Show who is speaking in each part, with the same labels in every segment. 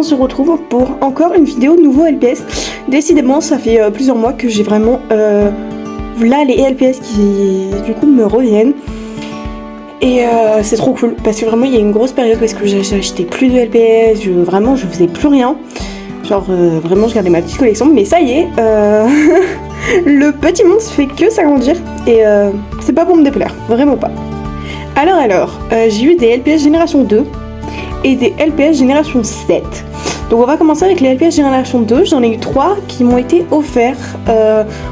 Speaker 1: se retrouve pour encore une vidéo de nouveau LPS. Décidément ça fait plusieurs mois que j'ai vraiment là les LPS qui du coup me reviennent. Et c'est trop cool parce que vraiment il y a une grosse période parce que j'achetais plus de LPS, vraiment je faisais plus rien. Genre vraiment je gardais ma petite collection, mais ça y est, le petit monstre fait que s'agrandir et c'est pas pour me déplaire, vraiment pas. Alors, j'ai eu des LPS génération 2 et des LPS génération 7. Donc on va commencer avec les LPS génération 2, j'en ai eu 3 qui m'ont été offerts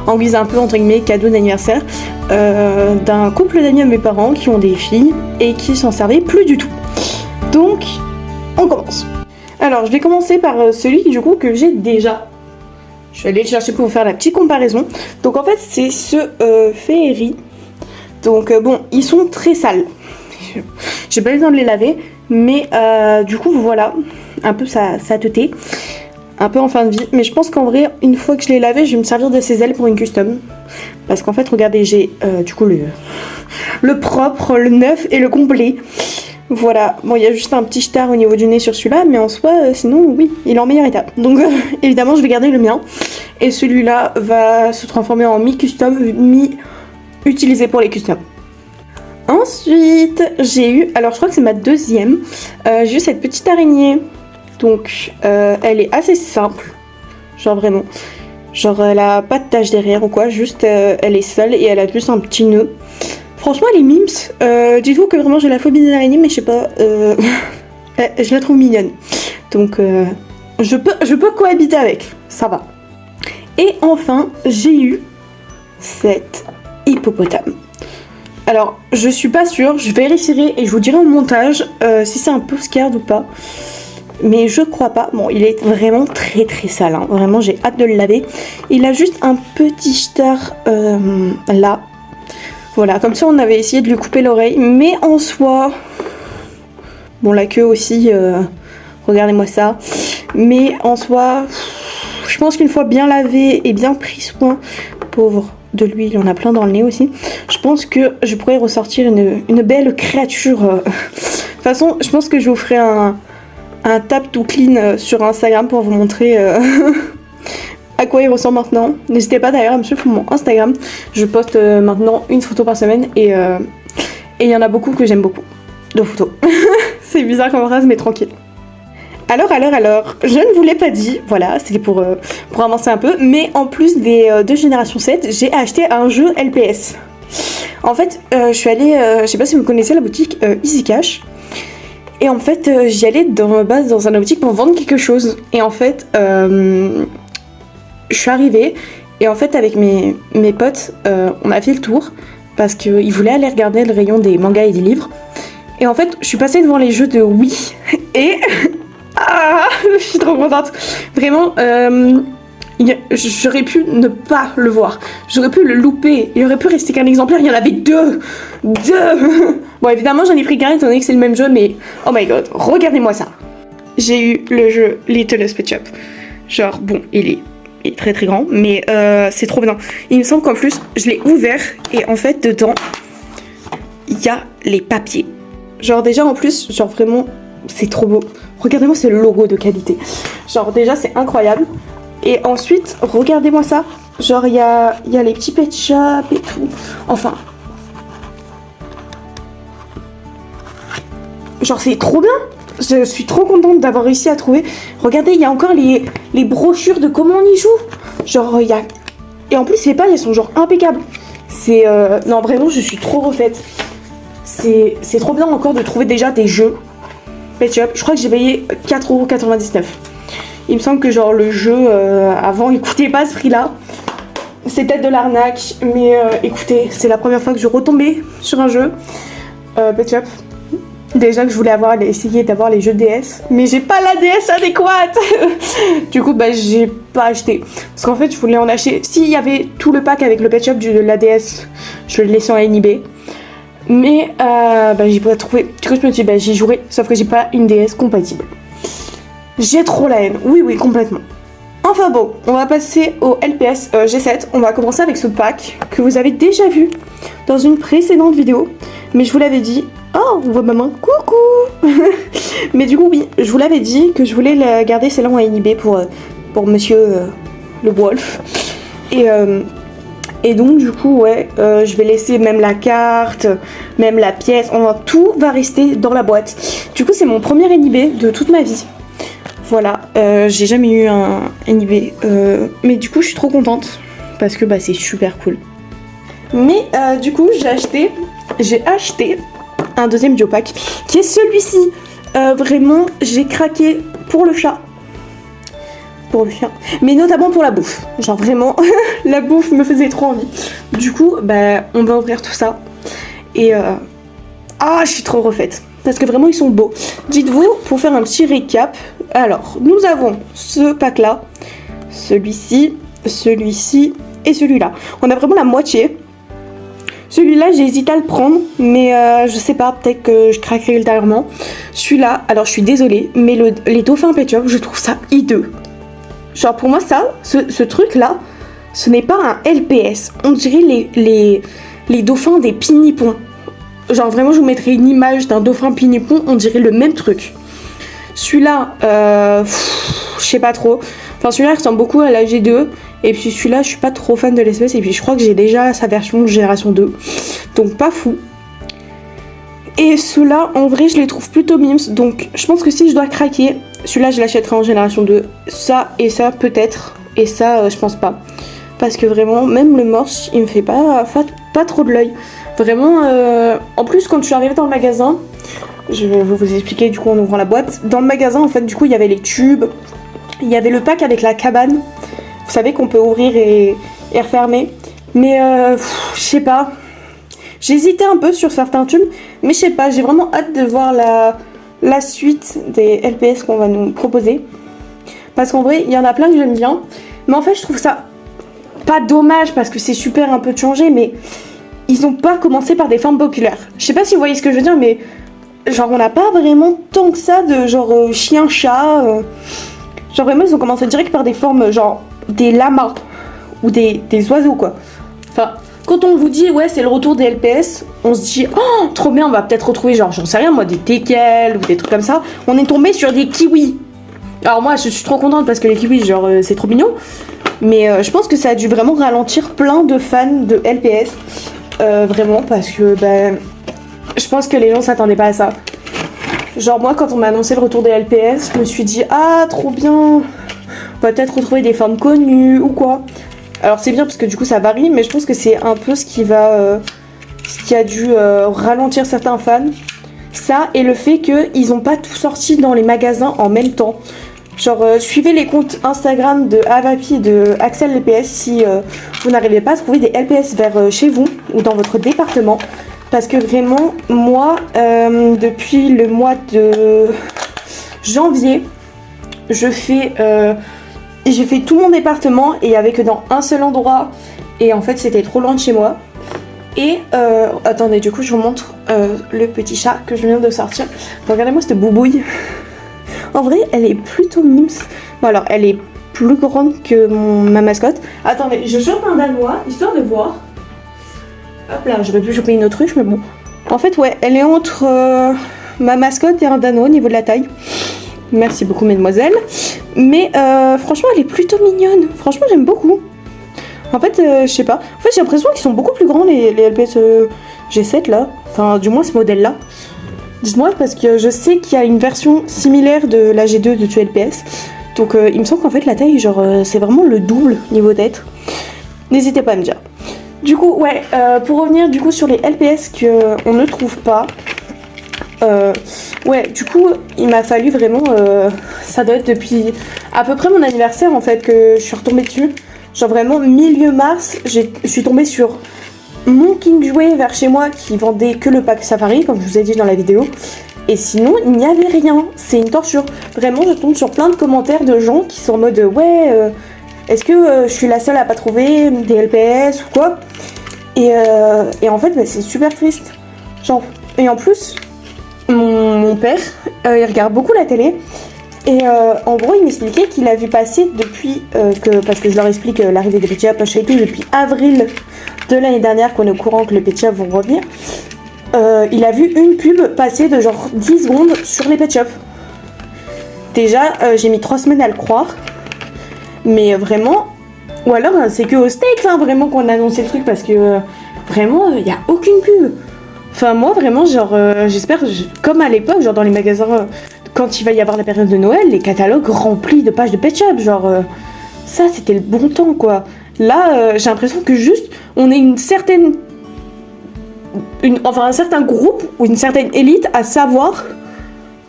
Speaker 1: en guise un peu entre guillemets cadeau d'anniversaire d'un couple d'amis à mes parents qui ont des filles et qui s'en servaient plus du tout. Donc on commence. Alors je vais commencer par celui du coup que j'ai déjà. Je suis allée le chercher pour vous faire la petite comparaison. Donc en fait c'est ce Féerie. Donc bon, ils sont très sales. J'ai pas eu le temps de les laver. Mais du coup voilà, un peu ça teuté. Un peu en fin de vie. Mais je pense qu'en vrai, une fois que je l'ai lavé, je vais me servir de ses ailes pour une custom. Parce qu'en fait, regardez, j'ai du coup le propre, le neuf et le complet. Voilà, bon il y a juste un petit star au niveau du nez sur celui-là, mais en soi, sinon oui, il est en meilleur état. Donc évidemment je vais garder le mien. Et celui-là va se transformer en mi-custom, mi-utilisé pour les customs. Ensuite j'ai eu, alors je crois que c'est ma deuxième, j'ai eu cette petite araignée. Donc elle est assez simple, genre vraiment. Genre elle a pas de tache derrière ou quoi, juste elle est seule et elle a juste un petit nœud. Franchement elle est mimes, dites-vous que vraiment j'ai la phobie des araignées mais je sais pas, je la trouve mignonne. Donc je peux cohabiter avec, ça va. Et enfin j'ai eu cette hippopotame. Alors je suis pas sûre, je vérifierai et je vous dirai au montage si c'est un peu scared ou pas. Mais je crois pas. Bon, il est vraiment très très sale, hein. Vraiment j'ai hâte de le laver. Il a juste un petit star là. Voilà, comme ça on avait essayé de lui couper l'oreille. Mais en soi, bon la queue aussi, regardez-moi ça. Mais en soi, je pense qu'une fois bien lavé et bien pris soin, pauvre de lui, il y en a plein dans le nez aussi. Je pense que je pourrais ressortir une belle créature. De toute façon, je pense que je vous ferai un tap to clean sur Instagram pour vous montrer à quoi il ressemble maintenant. N'hésitez pas d'ailleurs à me suivre sur mon Instagram. Je poste maintenant une photo par semaine et il y en a beaucoup que j'aime beaucoup de photos. C'est bizarre comme phrase mais tranquille. Alors, je ne vous l'ai pas dit, voilà, c'était pour avancer un peu, mais en plus des deux générations 7, j'ai acheté un jeu LPS. En fait, je suis allée, je sais pas si vous connaissez la boutique Easy Cash, et en fait, j'y allais dans un boutique pour vendre quelque chose, et en fait, je suis arrivée, et en fait, avec mes potes, on a fait le tour, parce qu'ils voulaient aller regarder le rayon des mangas et des livres, et en fait, je suis passée devant les jeux de Wii, et... Ah, je suis trop contente. Vraiment, j'aurais pu ne pas le voir. J'aurais pu le louper. Il aurait pu rester qu'un exemplaire. Il y en avait deux. Bon, évidemment, j'en ai pris qu'un étant donné que c'est le même jeu, mais oh my god, regardez-moi ça. J'ai eu le jeu Littlest Pet Shop. Genre, bon, il est très très grand, mais c'est trop bien. Il me semble qu'en plus, je l'ai ouvert et en fait, dedans, il y a les papiers. Genre, déjà en plus, genre vraiment, c'est trop beau. Regardez-moi ce logo de qualité. Genre déjà c'est incroyable. Et ensuite regardez-moi ça. Genre il y a les petits pet shops et tout. Enfin. Genre c'est trop bien. Je suis trop contente d'avoir réussi à trouver. Regardez il y a encore les brochures de comment on y joue. Genre il y a... Et en plus les pages elles sont genre impeccables. C'est... Non vraiment je suis trop refaite. C'est trop bien encore de trouver déjà des jeux. Pet Shop. Je crois que j'ai payé 4,99€. Il me semble que genre le jeu avant il coûtait pas ce prix là. C'est peut-être de l'arnaque, mais écoutez, c'est la première fois que je retombais sur un jeu Pet Shop. Déjà que je voulais essayer d'avoir les jeux DS, mais j'ai pas la DS adéquate. Du coup bah j'ai pas acheté. Parce qu'en fait je voulais en acheter. S'il y avait tout le pack avec le Pet Shop de la DS, je le laissais en eBay. Mais bah, j'ai pas trouvé. Du coup je me suis dit bah j'y jouerai, sauf que j'ai pas une DS compatible. J'ai trop la haine, oui complètement. Enfin bon, on va passer au LPS G7. On va commencer avec ce pack que vous avez déjà vu dans une précédente vidéo. Mais je vous l'avais dit. Oh, on voit maman, coucou. Mais du coup, oui, je vous l'avais dit que je voulais garder celle-là en inhibé pour monsieur le Wolf. Et donc, du coup, ouais, je vais laisser même la carte, même la pièce, enfin, tout va rester dans la boîte. Du coup, c'est mon premier inhibé de toute ma vie. Voilà, j'ai jamais eu un inhibé, mais du coup, je suis trop contente parce que bah, c'est super cool. Mais du coup, j'ai acheté un deuxième Geopack qui est celui-ci. Vraiment, j'ai craqué pour le chat, pour le chien, mais notamment pour la bouffe. Genre vraiment, la bouffe me faisait trop envie. Du coup, bah, on va ouvrir tout ça. Et je suis trop refaite. Parce que vraiment, ils sont beaux. Dites-vous, pour faire un petit récap, alors, nous avons ce pack-là, celui-ci, celui-ci et celui-là. On a vraiment la moitié. Celui-là, j'ai hésité à le prendre, mais je sais pas, peut-être que je craquerai ultérieurement. Celui-là, alors je suis désolée, mais les dauphins pêcheurs, je trouve ça hideux. Genre pour moi, ça, ce truc-là, ce n'est pas un LPS. On dirait les dauphins des pignipons. Genre vraiment, je vous mettrai une image d'un dauphin pignipon, on dirait le même truc. Celui-là, je sais pas trop. Enfin, celui-là ressemble beaucoup à la G2. Et puis celui-là, je suis pas trop fan de l'espèce. Et puis je crois que j'ai déjà sa version génération 2. Donc pas fou. Et ceux-là, en vrai, je les trouve plutôt mimes. Donc je pense que si je dois craquer, celui-là, je l'achèterai en génération 2. Ça et ça, peut-être. Et ça, je pense pas. Parce que vraiment, même le morse, il me fait pas trop de l'œil. Vraiment, en plus, quand je suis arrivée dans le magasin, je vais vous expliquer du coup en ouvrant la boîte. Dans le magasin, en fait, du coup, il y avait les tubes. Il y avait le pack avec la cabane. Vous savez qu'on peut ouvrir et refermer. Mais je sais pas. J'hésitais un peu sur certains tubes. Mais je sais pas, j'ai vraiment hâte de voir la suite des LPS qu'on va nous proposer. Parce qu'en vrai, il y en a plein que j'aime bien. Mais en fait, je trouve ça pas dommage parce que c'est super un peu de changer. Mais ils ont pas commencé par des formes populaires. Je sais pas si vous voyez ce que je veux dire, mais genre on n'a pas vraiment tant que ça de genre chien-chat. Genre vraiment, ils ont commencé direct par des formes genre des lamas ou des oiseaux quoi. Enfin, quand on vous dit ouais c'est le retour des LPS, on se dit oh trop bien, on va peut-être retrouver genre j'en sais rien moi des teckels ou des trucs comme ça. On est tombé sur des kiwis. Alors moi je suis trop contente parce que les kiwis genre c'est trop mignon. Mais je pense que ça a dû vraiment ralentir plein de fans de LPS. Vraiment parce que ben je pense que les gens s'attendaient pas à ça. Genre moi quand on m'a annoncé le retour des LPS, je me suis dit ah trop bien, on va peut-être retrouver des formes connues ou quoi. Alors c'est bien parce que du coup ça varie, mais je pense que c'est un peu ce qui a dû ralentir certains fans. Ça et le fait qu'ils ont pas tout sorti dans les magasins en même temps. Genre suivez les comptes Instagram de Avapi et de Axel LPS si vous n'arrivez pas à trouver des LPS vers chez vous ou dans votre département. Parce que vraiment, moi, depuis le mois de janvier, j'ai fait tout mon département et il n'y avait que dans un seul endroit. Et en fait, c'était trop loin de chez moi. Et, attendez, du coup, je vous montre le petit chat que je viens de sortir. Regardez-moi cette boubouille. En vrai, elle est plutôt mimes. Bon, alors, elle est plus grande que ma mascotte. Attendez, je chope un danois, histoire de voir. Hop là, j'aurais pu choper une autruche, mais bon. En fait, ouais, elle est entre ma mascotte et un danois au niveau de la taille. Merci beaucoup, mesdemoiselles. Mais franchement, elle est plutôt mignonne. Franchement, j'aime beaucoup. En fait, je sais pas. En fait, j'ai l'impression qu'ils sont beaucoup plus grands, les LPS G7, là. Enfin, du moins, ce modèle-là. Dites-moi, parce que je sais qu'il y a une version similaire de la G2 de ce LPS. Donc, il me semble qu'en fait, la taille, genre, c'est vraiment le double niveau tête. N'hésitez pas à me dire. Du coup, ouais, pour revenir du coup sur les LPS qu'on ne trouve pas, ouais, du coup, il m'a fallu vraiment, ça doit être depuis à peu près mon anniversaire en fait que je suis retombée dessus. Genre vraiment milieu mars, je suis tombée sur mon King Jouet vers chez moi qui vendait que le pack Safari, comme je vous ai dit dans la vidéo. Et sinon, il n'y avait rien, c'est une torture. Vraiment, je tombe sur plein de commentaires de gens qui sont en mode ouais... est-ce que je suis la seule à pas trouver des LPS ou quoi? Et en fait, bah, c'est super triste. Genre, et en plus, mon père, il regarde beaucoup la télé. Et en gros, il m'expliquait qu'il a vu passer depuis parce que je leur explique l'arrivée des Petya Poche et tout depuis avril de l'année dernière qu'on est au courant que les Petya vont revenir. il a vu une pub passer de genre 10 secondes sur les Pet Shop. Déjà, j'ai mis 3 semaines à le croire. Mais vraiment... Ou alors, c'est que aux States, hein, vraiment, qu'on a annoncé le truc. Parce que, vraiment, il n'y a aucune pub. Enfin, moi, vraiment, genre, j'espère... Comme à l'époque, genre, dans les magasins... quand il va y avoir la période de Noël, les catalogues remplis de pages de Pet Shop. Genre, ça, c'était le bon temps, quoi. Là, j'ai l'impression que juste, on est une certaine... un certain groupe ou une certaine élite à savoir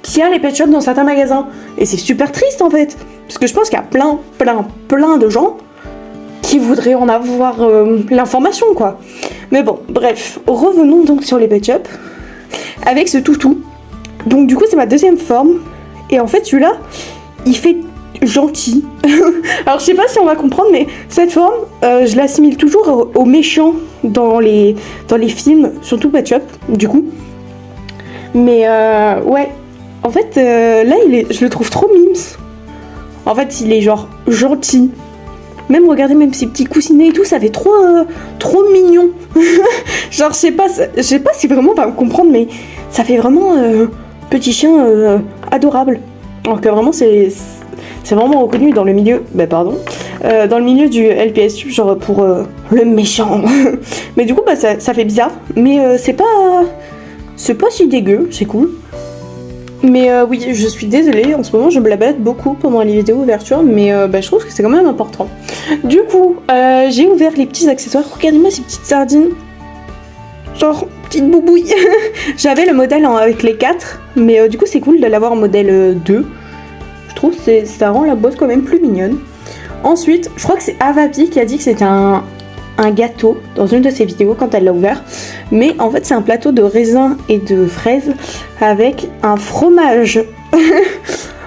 Speaker 1: qu'il y a les pet shops dans certains magasins. Et c'est super triste en fait. Parce que je pense qu'il y a plein de gens qui voudraient en avoir l'information quoi. Mais bon, bref, revenons donc sur les pet shops avec ce toutou. Donc du coup c'est ma deuxième forme. Et en fait celui-là, il fait gentil. Alors je sais pas si on va comprendre, mais cette forme, je l'assimile toujours aux méchants dans les films, surtout Pet Shop, du coup. Mais ouais, en fait, là, je le trouve trop mimes. En fait, il est genre gentil. Même, regardez, même ses petits coussinets et tout, ça fait trop mignon. Genre, je sais pas si vraiment on va me comprendre, mais ça fait vraiment petit chien adorable. Alors que vraiment, c'est vraiment reconnu dans le milieu, dans le milieu du LPS, genre pour le méchant. Mais du coup, bah, ça fait bizarre, mais c'est pas si dégueu, c'est cool. Mais oui, je suis désolée, en ce moment je me la balade beaucoup pendant les vidéos ouverture, mais je trouve que c'est quand même important. Du coup, j'ai ouvert les petits accessoires. Regardez-moi ces petites sardines. Genre, petite boubouille. J'avais le modèle avec les 4, mais du coup c'est cool de l'avoir en modèle 2. Je trouve que ça rend la boîte quand même plus mignonne. Ensuite, je crois que c'est Avapi qui a dit que c'était un gâteau dans une de ses vidéos quand elle l'a ouvert. Mais en fait, c'est un plateau de raisins et de fraises avec un fromage.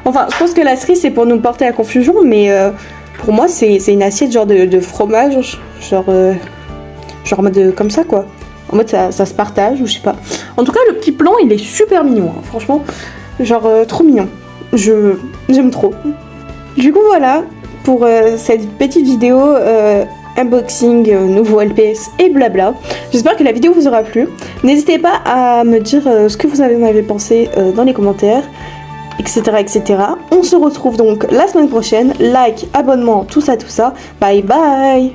Speaker 1: Enfin, je pense que la cerise c'est pour nous porter à confusion, mais pour moi, c'est une assiette genre de fromage, genre en mode comme ça quoi. En mode ça se partage ou je sais pas. En tout cas, le petit plan il est super mignon, hein. Franchement, genre trop mignon. J'aime trop. Du coup voilà pour cette petite vidéo unboxing nouveau LPS et blabla. J'espère que la vidéo vous aura plu. N'hésitez pas à me dire ce que vous en avez pensé dans les commentaires, etc., etc. On se retrouve donc la semaine prochaine. Like, abonnement, tout ça. Bye bye.